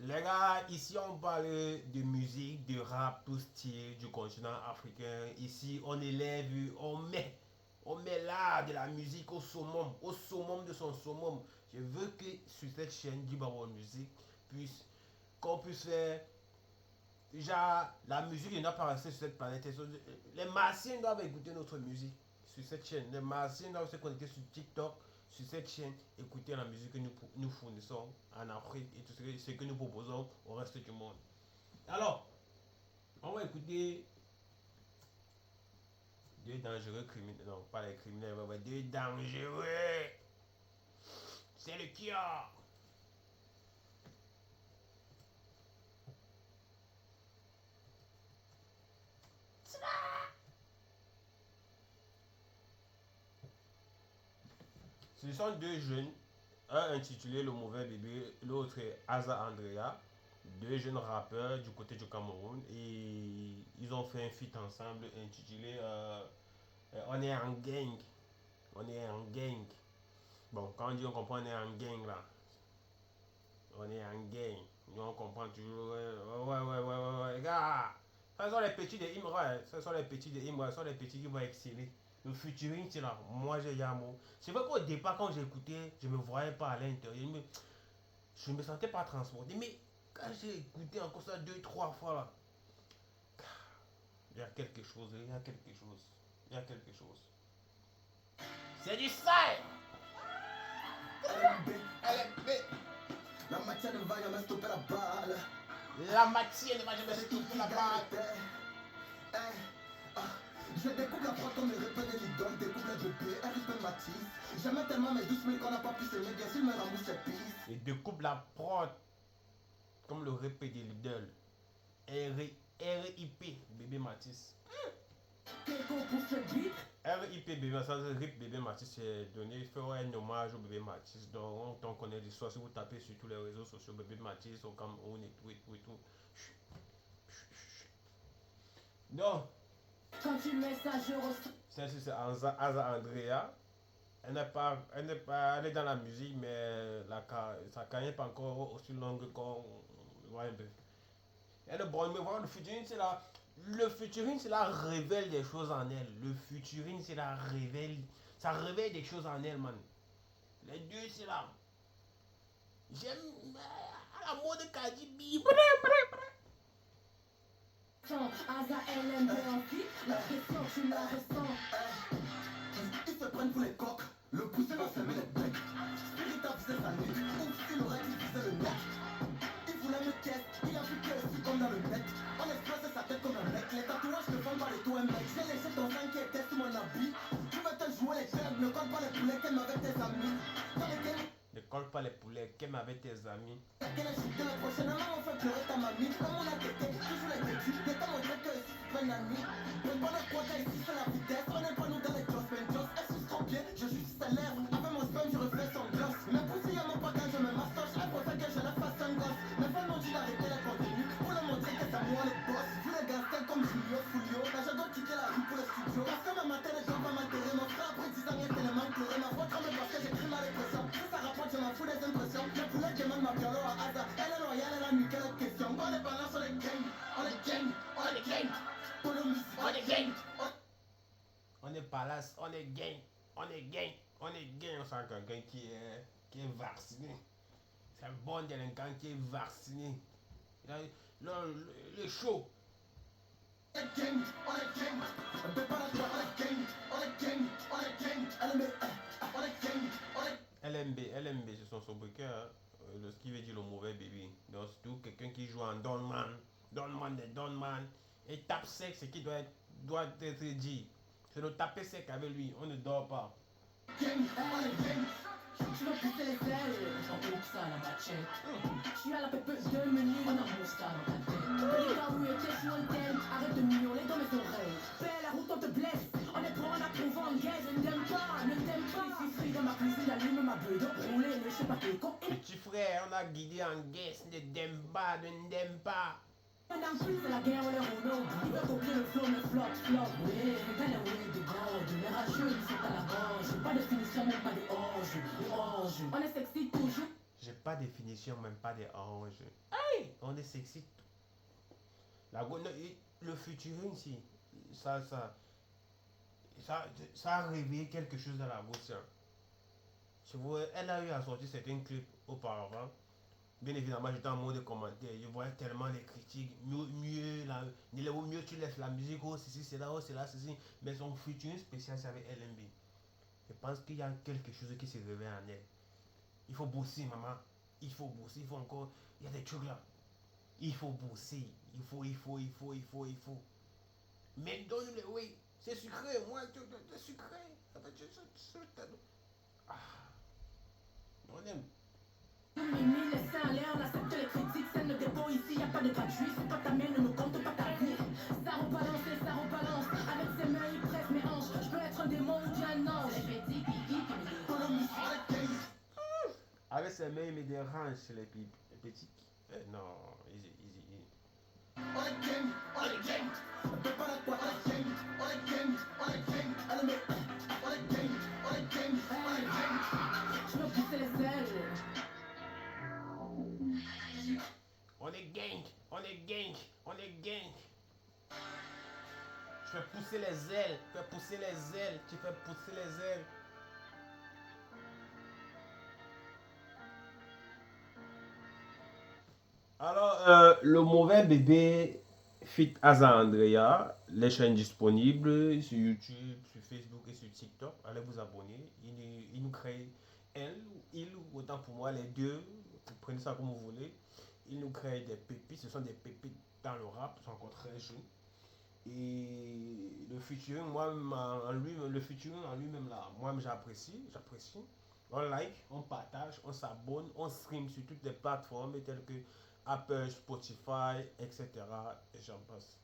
Les gars, ici on parle de musique, de rap, tout style du continent africain. Ici on élève, on met là de la musique au summum de son summum. Je veux que sur cette chaîne du Babo Musique, qu'on puisse faire. Déjà, la musique ne doit pas rester sur cette planète. Les Martiens doivent écouter notre musique sur cette chaîne. Les Martiens doivent se connecter sur TikTok, sur cette chaîne, écouter la musique que nous fournissons en Afrique et tout ce que nous proposons au reste du monde. Alors, on va écouter deux dangereux criminels. Non, pas les criminels, mais deux dangereux. C'est le Kia. Ce sont deux jeunes, un intitulé Le Mauvais Bébé, l'autre est Aza Andrea, deux jeunes rappeurs du côté du Cameroun et ils ont fait un feat ensemble intitulé On est en gang. On est en gang. Bon, quand on dit on comprend, on est en gang là. On est en gang. Nous on comprend toujours. Ouais. Les gars, ce sont les petits de Imra. Ce sont les petits de Imra. Ce sont les petits qui vont exceller. Le futuring, c'est là. Moi, j'ai Yamo. C'est vrai qu'au départ, quand j'écoutais, je me voyais pas à l'intérieur. Je me sentais pas transporté. Mais quand j'ai écouté encore ça deux, trois fois là, il y a quelque chose. Il y a quelque chose. Il y a quelque chose. C'est du sale. LMB. La matière ne va jamais stopper la balle. La matière ne va jamais stopper la balle. Je découpe la prod comme le repère de l'idole, découpe la JP, RIP Matisse. J'aimais tellement mes douces mille qu'on n'a pas pu s'aimer, bien sûr me rembourse ses pistes. Et découpe la prod comme le repère de l'idole. RIP Bébé Matisse. RIP Bébé Matisse, RIP Bébé Matisse, c'est donné, il fait un hommage au Bébé Matisse. Donc on connaît l'histoire. Si vous tapez sur tous les réseaux sociaux, Bébé Matisse, au Cameroun et tout. Donc, quand tu mets ça, je ressens. Celle-ci, c'est Aza Andrea. Elle est dans la musique, mais sa carrière n'est pas encore aussi longue qu'on voit un peu. Elle est bonne, mais voilà, le featuring, c'est là. Le featuring, c'est là, révèle des choses en elle. Le featuring, c'est là, ça révèle des choses en elle, man. Les deux, c'est là. J'aime à la mode Kadi B. Aza LMB en fit, la pression, tu la ressens. Ils se prennent pour les coqs, le pousser va fermer les becs. Spirit a visé sa nuque, ouf, il aurait divisé le nec. Il voulait me test, il a vu que je suis comme dans le net. On explose sa tête comme un mec, les tatouages ne font pas les tout un mec. J'ai laissé ton sang qui était sous mon habit. Tu veux te jouer les clubs, ne colle pas les poulets qu'aime avec tes amis. Dans lesquels Ne colle pas les poulets, qu'aime avec tes amis. laquelle je suis la prochainement on fait pleurer ta mamie. Comme on a tété, toujours les petits, de temps montré que c'est un ami. Bonne bonne croix ici c'est la vitesse, on n'est pas nous dans les Joss Benjos. Elle suce trop bien, je suis salaire. Avec mon sperme je refais son gloss. Mais pour si y'a mon pas quand je me mastoche, elle préfère que je la fasse un gosse. Mais pas m'ont dit d'arrêter les contenus, pour leur montrer que c'est moi le boss. Vu les gangsters comme Julio Fulio, là je dois quitter la rue pour le studio. Parce que ma matin les gens vont m'enterrer, mon frère après 10 ans il est tellement pleuré. Ma voix tremble parce que j'écris ma répression. Si ça rapporte je m'en fous des impressions. Le poulet demande ma piolo à Aza. Elle est loyale, elle a mis quelle question. On est balance, on est gang, on est gang, on est gang. Pour le musique, on est gang. On est palace, on est gang, on est gang, on est gang. On sent quelqu'un qui est vacciné. C'est un bon délinquant qui est vacciné. Le show. On est gang, on est gang. On peut pas la toi, on est gang, on est gang, on est gang. Elle me, on est gang, on est LMB, c'est son sobriquet, hein, ce qui veut dire le mauvais bébé. Donc, c'est tout quelqu'un qui joue en Donman, Donman, et tape sec, ce qui doit être dit. C'est le taper sec avec lui, on ne dort pas. gang, on est gang. Tu veux pousser les ailes, j'en coupe ça la machette. Je suis à la pépette 2 minutes, on a mon ça dans ta tête. Les gars, oui, t'es sur le thème, arrête de miauler dans mes oreilles. Fais la route, on te blesse, on est pour en approuvant, gaze, ne t'aime pas. Ici, free dans ma cuisine, allume ma beuh, rouler, ne sais pas quel con. Petit frère, on a guidé en guest, ne t'aime pas, ne t'aime pas. Madame plus, c'est la guerre, on les rouleaux. Ils veulent copier le flow, mais flop. Oui, les gars, les roulés de gorge. Les rageux, ils sont à la gorge. Pas de finition, même pas de orge. On est sexy toujours. J'ai pas de finition, même pas de hanches. Aïe, on est sexy. Le featuring, si, ça, ça, ça a réveillé quelque chose dans la gauche. Hein. Tu vois, elle a eu à sortir certains clips auparavant. Bien évidemment, j'étais en mode de commentaire. Je voyais tellement les critiques. Mieux tu laisses la musique. Oh, ceci, c'est là, oh, c'est là, ceci. Mais son featuring spécial, c'est avec LMB. Je pense qu'il y a quelque chose qui s'est réveillé en elle. Il faut bosser, maman. Il faut bosser. Il faut encore. Il y a des trucs là. Il faut bosser. Il faut. Mais donne-le, oui. C'est sucré. Moi, c'est sucré. Ah, on aime. Mimi, laisse ça aller, on accepte les critiques, scène de dépôt ici, y a pas de gratuit, c'est pas ta main, ne nous compte pas ta vie. Ça rebalance, avec ses mains il presse mes hanches, je peux être un démon ou bien un ange. Les petits piquis qui me disent. Avec ses mains, il me dérange les petits. Non, easy. On est gang, prépare-toi, on est gang, allez mais, on est gang, Je veux pousser les ailes. On est gang. Tu fais pousser les ailes, tu fais pousser les ailes. Alors, le mauvais bébé fit Asa Andrea, les chaînes disponibles sur YouTube, sur Facebook et sur TikTok. Allez vous abonner. Il nous crée, il, autant pour moi, les deux, prenez ça comme vous voulez. Il nous crée des pépites, ce sont des pépites dans le rap, ils sont encore très jeunes. Et le featuring, le featuring en lui-même là, moi j'apprécie. On like, on partage, on s'abonne, on stream sur toutes les plateformes telles que Apple, Spotify, etc. Et j'en passe.